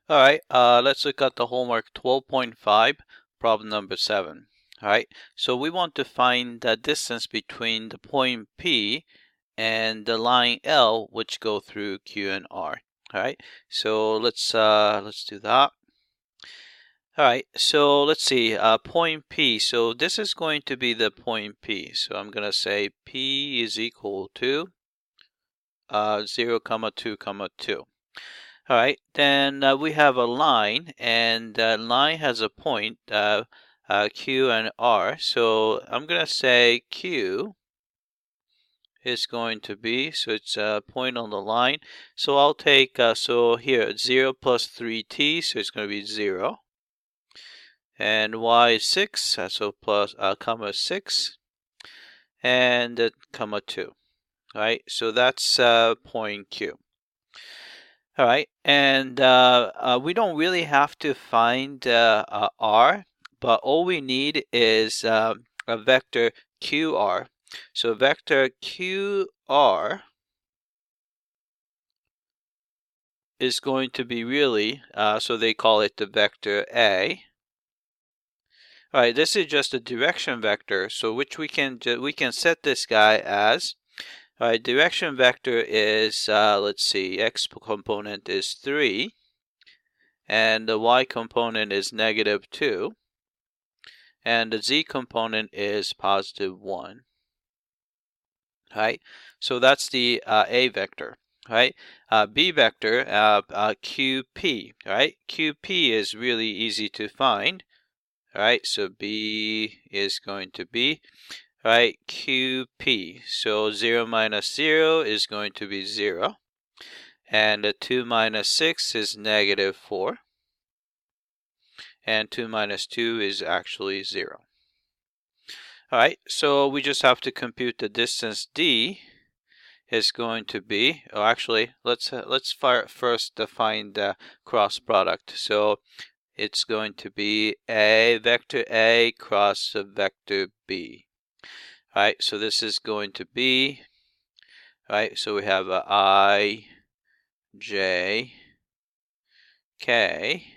All right, let's look at the homework 12.5, problem number 7. All right, so we want to find the distance between the point P and the line L, which go through Q and R. All right, so let's do that. All right, so let's see, point P. So this is going to be the point P. So I'm going to say P is equal to 0, 2, 2. All right, then we have a line, and line has a point, Q and R. So I'm going to say Q is going to be, so it's a point on the line. So I'll take, so here, 0 plus 3t, so it's going to be 0. And y is 6, so plus, comma 6, and comma 2. All right, so that's point Q. All right, and we don't really have to find R, but all we need is a vector QR. So vector QR is going to be really, so they call it the vector A. All right, this is just a direction vector, so which we can set this guy as. All right, direction vector is, let's see, x component is 3, and the y component is -2, and the z component is +1. All right, so that's the A vector. All right, B vector, QP. All right, QP is really easy to find. All right, so B is going to be, all right, QP. So 0 minus 0 is going to be 0. And 2 minus 6 is -4. And 2 minus 2 is actually 0. All right, so we just have to compute the distance D is going to be, oh, actually, let's first define the cross product. So it's going to be A, vector A cross vector B. All right, so this is going to be, all right, so we have I, J, K.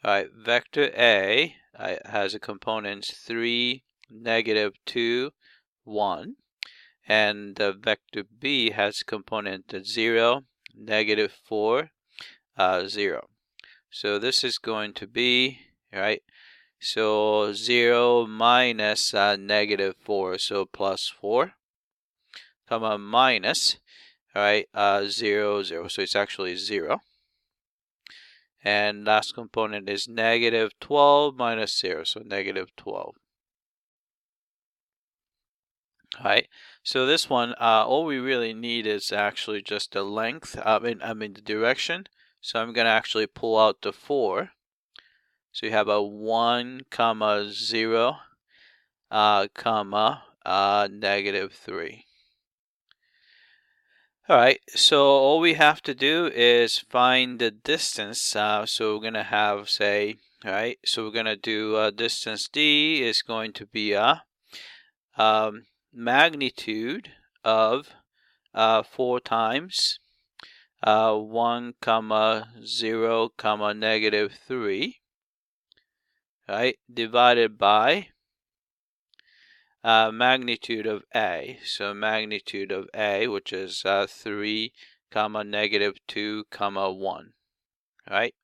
All right, vector A has a component 3, -2, 1. And vector B has a component 0, -4, 0. So this is going to be, right, so 0 minus -4, so +4, comma minus, all right, 0, 0, so it's actually 0. And last component is -12 minus 0, so -12. All right, so this one, all we really need is actually just the length, I mean the direction. So I'm going to actually pull out the 4. So you have a 1, comma 0, comma, -3. All right, so all we have to do is find the distance. So we're going to have, say, all right, so we're going to do distance D is going to be a magnitude of 4 times 1, comma 0, comma -3, right, divided by magnitude of A. So magnitude of A, which is 3, comma -2, comma 1. Right?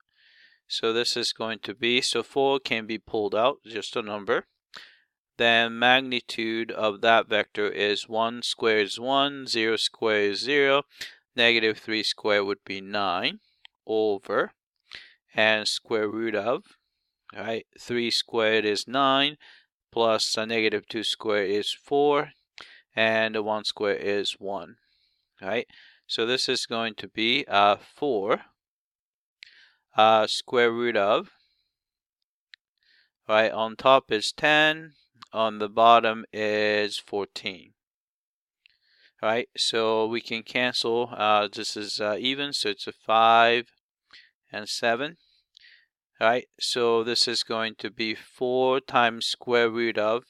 So this is going to be, so 4 can be pulled out, just a number. Then magnitude of that vector is 1 squared is 1, 0 squared is 0, -3 squared would be 9, over, and square root of, all right, 3 squared is 9, plus -2 squared is 4, and 1 squared is 1. All right, so this is going to be 4 square root of, all right, on top is 10, on the bottom is 14. All right, so we can cancel, this is even, so it's a 5 and 7. All right, so this is going to be 4 times square root of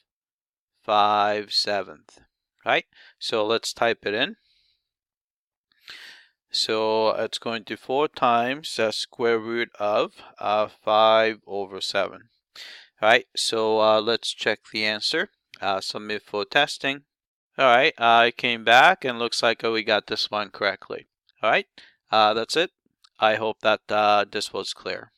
5/7. Right? So let's type it in. So it's going to 4 times the square root of 5/7. All right, so let's check the answer. Submit for testing. All right, I came back and looks like we got this one correctly. All right, that's it. I hope that this was clear.